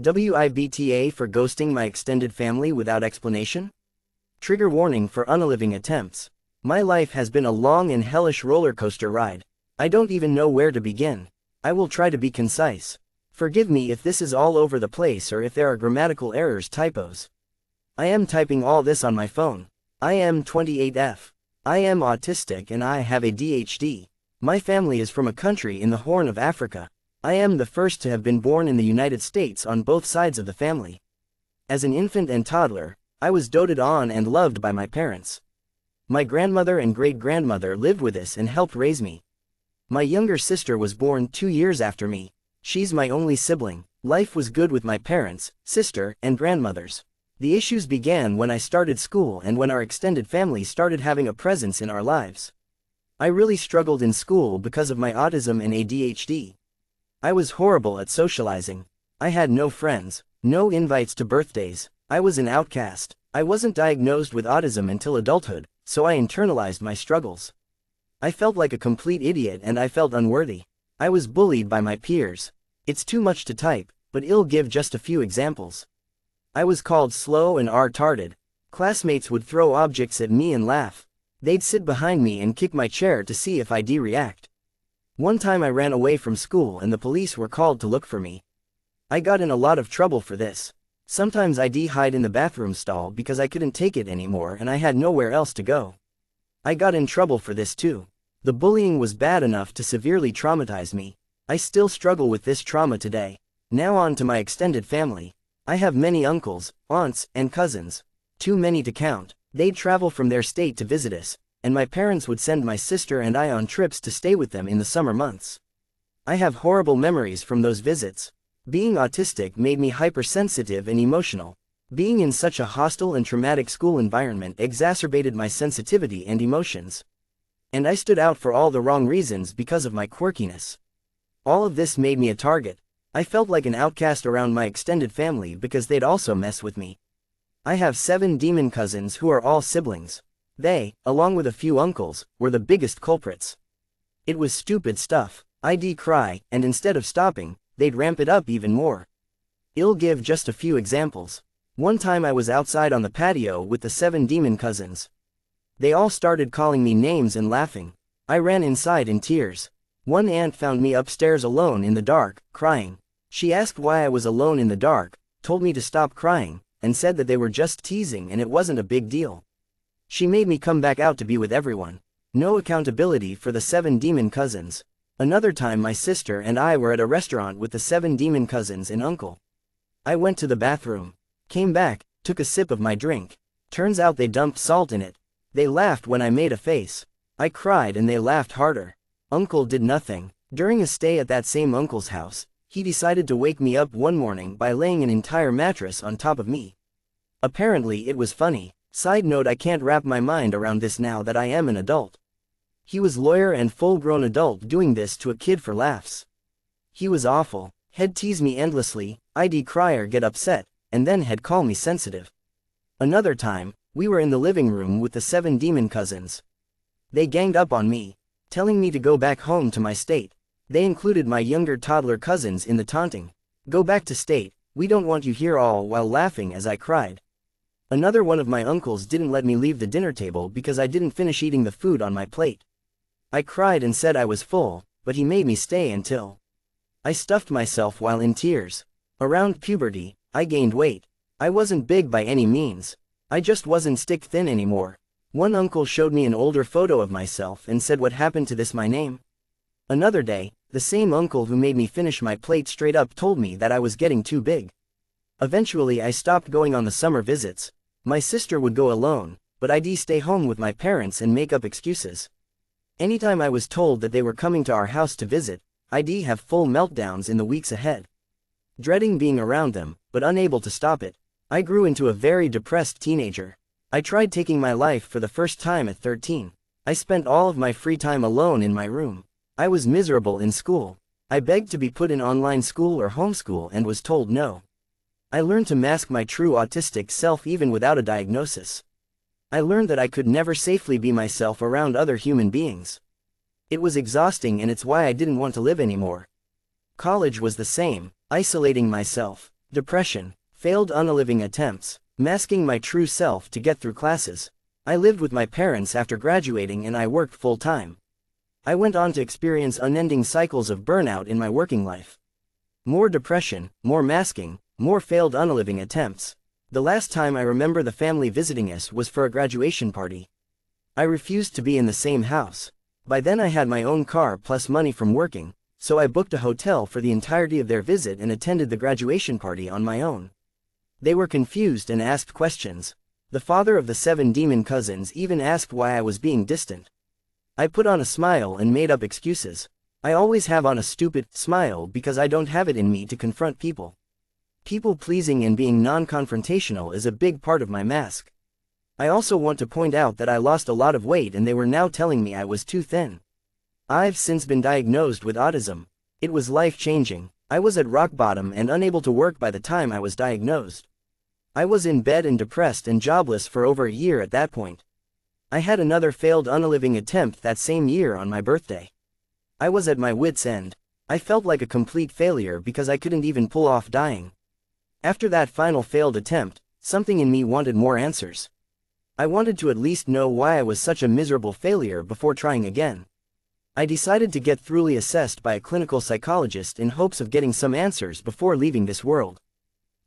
Wibta for ghosting my extended family without explanation? Trigger warning for unaliving attempts. My life has been a long and hellish roller coaster ride. I don't even know where to begin. I will try to be concise. Forgive me if this is all over the place or if there are grammatical errors, typos. I am typing all this on my phone. I am 28F. I am autistic and I have ADHD. My family is from a country in the Horn of Africa. I am the first to have been born in the United States on both sides of the family. As an infant and toddler, I was doted on and loved by my parents. My grandmother and great-grandmother lived with us and helped raise me. My younger sister was born 2 years after me. She's my only sibling. Life was good with my parents, sister, and grandmothers. The issues began when I started school and when our extended family started having a presence in our lives. I really struggled in school because of my autism and ADHD. I was horrible at socializing. I had no friends, no invites to birthdays. I was an outcast. I wasn't diagnosed with autism until adulthood, so I internalized my struggles. I felt like a complete idiot and I felt unworthy. I was bullied by my peers. It's too much to type, but I'll give just a few examples. I was called slow and retarded. Classmates would throw objects at me and laugh. They'd sit behind me and kick my chair to see if I'd react. One time I ran away from school and the police were called to look for me. I got in a lot of trouble for this. Sometimes I'd hide in the bathroom stall because I couldn't take it anymore and I had nowhere else to go. I got in trouble for this too. The bullying was bad enough to severely traumatize me. I still struggle with this trauma today. Now on to my extended family. I have many uncles, aunts, and cousins. Too many to count. They'd travel from their state to visit us, and my parents would send my sister and I on trips to stay with them in the summer months. I have horrible memories from those visits. Being autistic made me hypersensitive and emotional. Being in such a hostile and traumatic school environment exacerbated my sensitivity and emotions. And I stood out for all the wrong reasons because of my quirkiness. All of this made me a target. I felt like an outcast around my extended family because they'd also mess with me. I have 7 demon cousins who are all siblings. They, along with a few uncles, were the biggest culprits. It was stupid stuff. I'd cry, and instead of stopping, they'd ramp it up even more. I'll give just a few examples. One time I was outside on the patio with the 7 demon cousins. They all started calling me names and laughing. I ran inside in tears. One aunt found me upstairs alone in the dark, crying. She asked why I was alone in the dark, told me to stop crying, and said that they were just teasing and it wasn't a big deal. She made me come back out to be with everyone. No accountability for the 7 demon cousins. Another time my sister and I were at a restaurant with the 7 demon cousins and uncle. I went to the bathroom. Came back, took a sip of my drink. Turns out they dumped salt in it. They laughed when I made a face. I cried and they laughed harder. Uncle did nothing. During a stay at that same uncle's house, he decided to wake me up one morning by laying an entire mattress on top of me. Apparently it was funny. Side note, I can't wrap my mind around this now that I am an adult. He was lawyer and full-grown adult doing this to a kid for laughs. He was awful. He'd tease me endlessly, I'd cry or get upset, and then he'd call me sensitive. Another time, we were in the living room with the 7 demon cousins. They ganged up on me, telling me to go back home to my state. They included my younger toddler cousins in the taunting. Go back to state, we don't want you here, all while laughing as I cried. Another one of my uncles didn't let me leave the dinner table because I didn't finish eating the food on my plate. I cried and said I was full, but he made me stay until. I stuffed myself while in tears. Around puberty, I gained weight. I wasn't big by any means. I just wasn't stick thin anymore. One uncle showed me an older photo of myself and said, "What happened to this, my name?" Another day, the same uncle who made me finish my plate straight up told me that I was getting too big. Eventually I stopped going on the summer visits. My sister would go alone, but I'd stay home with my parents and make up excuses. Anytime I was told that they were coming to our house to visit, I'd have full meltdowns in the weeks ahead. Dreading being around them, but unable to stop it, I grew into a very depressed teenager. I tried taking my life for the first time at 13. I spent all of my free time alone in my room. I was miserable in school. I begged to be put in online school or homeschool and was told no. I learned to mask my true autistic self even without a diagnosis. I learned that I could never safely be myself around other human beings. It was exhausting and it's why I didn't want to live anymore. College was the same, isolating myself. Depression. Failed unliving attempts. Masking my true self to get through classes. I lived with my parents after graduating and I worked full-time. I went on to experience unending cycles of burnout in my working life. More depression, more masking, more failed unliving attempts. The last time I remember the family visiting us was for a graduation party. I refused to be in the same house. By then I had my own car plus money from working, so I booked a hotel for the entirety of their visit and attended the graduation party on my own. They were confused and asked questions. The father of the 7 demon cousins even asked why I was being distant. I put on a smile and made up excuses. I always have on a stupid smile because I don't have it in me to confront people. People-pleasing and being non-confrontational is a big part of my mask. I also want to point out that I lost a lot of weight and they were now telling me I was too thin. I've since been diagnosed with autism. It was life-changing. I was at rock bottom and unable to work by the time I was diagnosed. I was in bed and depressed and jobless for over a year at that point. I had another failed unliving attempt that same year on my birthday. I was at my wit's end. I felt like a complete failure because I couldn't even pull off dying. After that final failed attempt, something in me wanted more answers. I wanted to at least know why I was such a miserable failure before trying again. I decided to get thoroughly assessed by a clinical psychologist in hopes of getting some answers before leaving this world.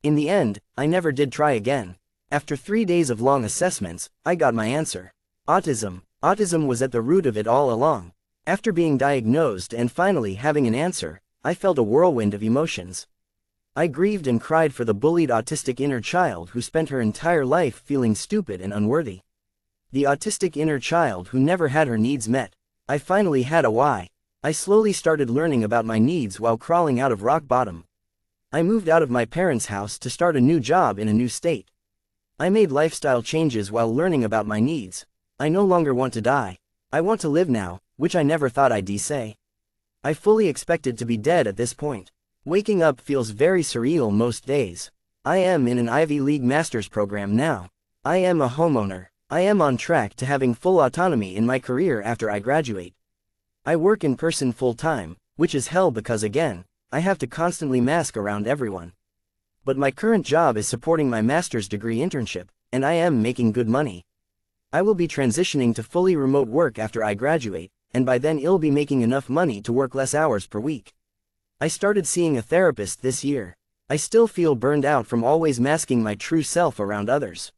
In the end, I never did try again. After 3 days of long assessments, I got my answer. Autism. Autism was at the root of it all along. After being diagnosed and finally having an answer, I felt a whirlwind of emotions. I grieved and cried for the bullied autistic inner child who spent her entire life feeling stupid and unworthy. The autistic inner child who never had her needs met. I finally had a why. I slowly started learning about my needs while crawling out of rock bottom. I moved out of my parents' house to start a new job in a new state. I made lifestyle changes while learning about my needs. I no longer want to die. I want to live now, which I never thought I'd say. I fully expected to be dead at this point. Waking up feels very surreal most days. I am in an Ivy League master's program now. I am a homeowner. I am on track to having full autonomy in my career after I graduate. I work in person full-time, which is hell because again, I have to constantly mask around everyone. But my current job is supporting my master's degree internship, and I am making good money. I will be transitioning to fully remote work after I graduate, and by then I'll be making enough money to work less hours per week. I started seeing a therapist this year. I still feel burned out from always masking my true self around others.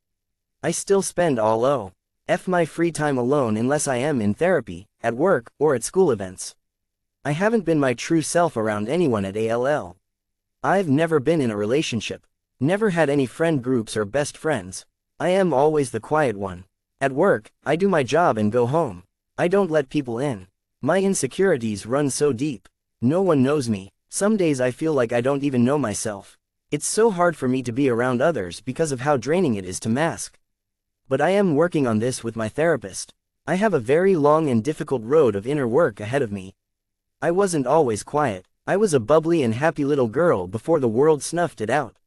I still spend all of my free time alone unless I am in therapy, at work, or at school events. I haven't been my true self around anyone at all. I've never been in a relationship. Never had any friend groups or best friends. I am always the quiet one. At work, I do my job and go home. I don't let people in. My insecurities run so deep. No one knows me. Some days I feel like I don't even know myself. It's so hard for me to be around others because of how draining it is to mask. But I am working on this with my therapist. I have a very long and difficult road of inner work ahead of me. I wasn't always quiet. I was a bubbly and happy little girl before the world snuffed it out.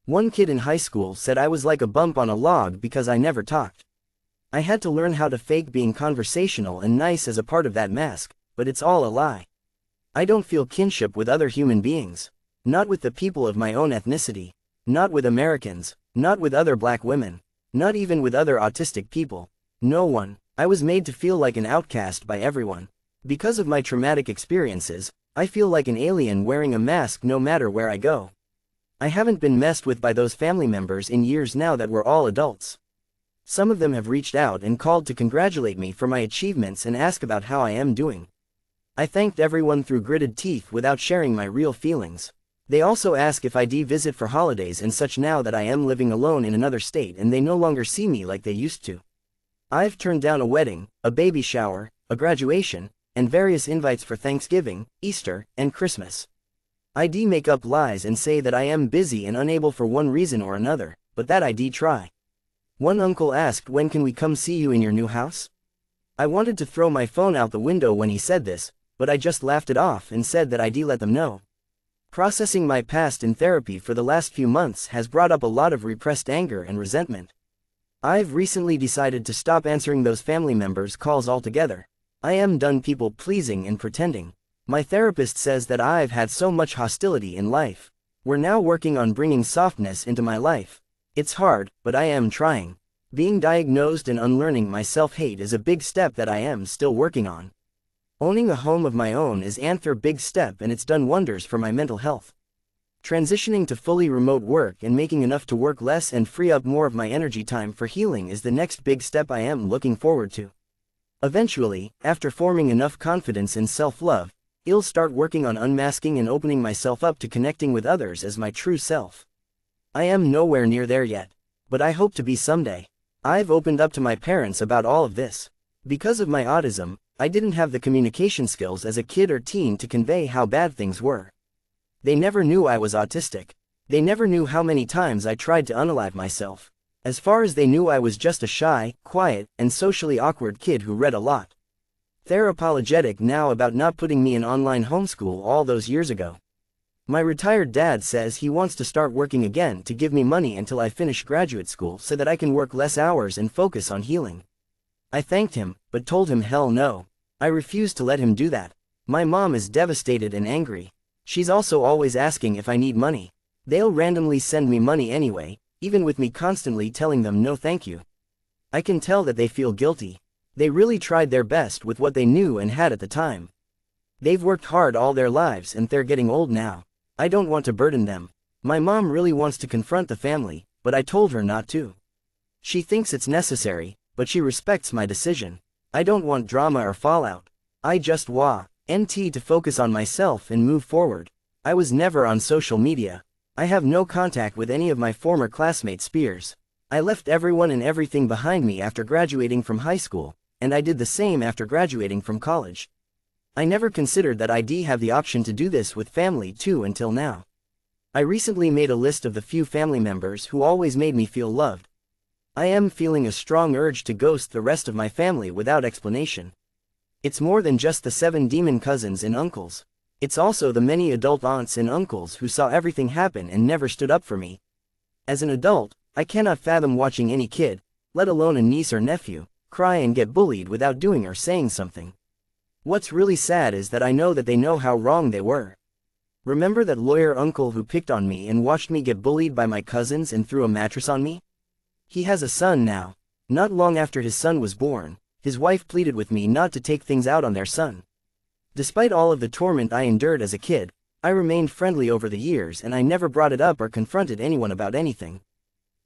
One kid in high school said I was like a bump on a log because I never talked. I had to learn how to fake being conversational and nice as a part of that mask, but it's all a lie. I don't feel kinship with other human beings. Not with the people of my own ethnicity. Not with Americans. Not with other black women. Not even with other autistic people. No one. I was made to feel like an outcast by everyone. Because of my traumatic experiences, I feel like an alien wearing a mask no matter where I go. I haven't been messed with by those family members in years now that we're all adults. Some of them have reached out and called to congratulate me for my achievements and ask about how I am doing. I thanked everyone through gritted teeth without sharing my real feelings. They also ask if I visit for holidays and such now that I am living alone in another state and they no longer see me like they used to. I've turned down a wedding, a baby shower, a graduation, and various invites for Thanksgiving, Easter, and Christmas. I make up lies and say that I am busy and unable for one reason or another, but that I try. One uncle asked, when can we come see you in your new house? I wanted to throw my phone out the window when he said this, but I just laughed it off and said that I'd let them know. Processing my past in therapy for the last few months has brought up a lot of repressed anger and resentment. I've recently decided to stop answering those family members' calls altogether. I am done people pleasing and pretending. My therapist says that I've had so much hostility in life. We're now working on bringing softness into my life. It's hard, but I am trying. Being diagnosed and unlearning my self-hate is a big step that I am still working on. Owning a home of my own is another big step, and it's done wonders for my mental health. Transitioning to fully remote work and making enough to work less and free up more of my energy time for healing is the next big step I am looking forward to. Eventually, after forming enough confidence and self-love, I'll start working on unmasking and opening myself up to connecting with others as my true self. I am nowhere near there yet, but I hope to be someday. I've opened up to my parents about all of this. Because of my autism, I didn't have the communication skills as a kid or teen to convey how bad things were. They never knew I was autistic. They never knew how many times I tried to unalive myself. As far as they knew, I was just a shy, quiet, and socially awkward kid who read a lot. They're apologetic now about not putting me in online homeschool all those years ago. My retired dad says he wants to start working again to give me money until I finish graduate school so that I can work less hours and focus on healing. I thanked him, but told him hell no. I refused to let him do that. My mom is devastated and angry. She's also always asking if I need money. They'll randomly send me money anyway, even with me constantly telling them no thank you. I can tell that they feel guilty. They really tried their best with what they knew and had at the time. They've worked hard all their lives and they're getting old now. I don't want to burden them. My mom really wants to confront the family, but I told her not to. She thinks it's necessary, but she respects my decision. I don't want drama or fallout. I just want to focus on myself and move forward. I was never on social media. I have no contact with any of my former classmates' peers. I left everyone and everything behind me after graduating from high school, and I did the same after graduating from college. I never considered that I'd have the option to do this with family too until now. I recently made a list of the few family members who always made me feel loved. I am feeling a strong urge to ghost the rest of my family without explanation. It's more than just the 7 demon cousins and uncles. It's also the many adult aunts and uncles who saw everything happen and never stood up for me. As an adult, I cannot fathom watching any kid, let alone a niece or nephew, cry and get bullied without doing or saying something. What's really sad is that I know that they know how wrong they were. Remember that lawyer uncle who picked on me and watched me get bullied by my cousins and threw a mattress on me? He has a son now. Not long after his son was born, his wife pleaded with me not to take things out on their son. Despite all of the torment I endured as a kid, I remained friendly over the years and I never brought it up or confronted anyone about anything.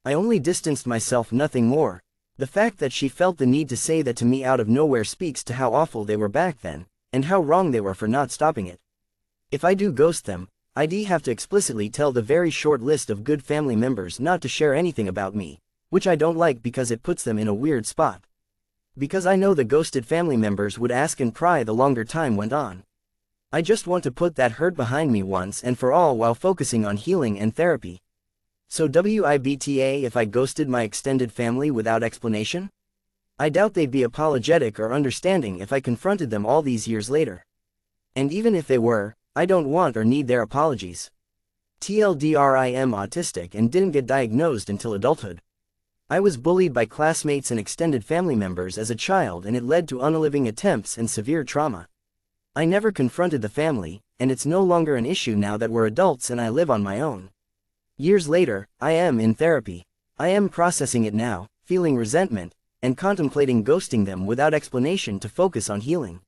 I only distanced myself, nothing more. The fact that she felt the need to say that to me out of nowhere speaks to how awful they were back then, and how wrong they were for not stopping it. If I do ghost them, I'd have to explicitly tell the very short list of good family members not to share anything about me, which I don't like because it puts them in a weird spot. Because I know the ghosted family members would ask and pry the longer time went on. I just want to put that hurt behind me once and for all while focusing on healing and therapy. So Wibta if I ghosted my extended family without explanation? I doubt they'd be apologetic or understanding if I confronted them all these years later. And even if they were, I don't want or need their apologies. TLDR, I am autistic and didn't get diagnosed until adulthood. I was bullied by classmates and extended family members as a child, and it led to unaliving attempts and severe trauma. I never confronted the family, and it's no longer an issue now that we're adults and I live on my own. Years later, I am in therapy. I am processing it now, feeling resentment, and contemplating ghosting them without explanation to focus on healing.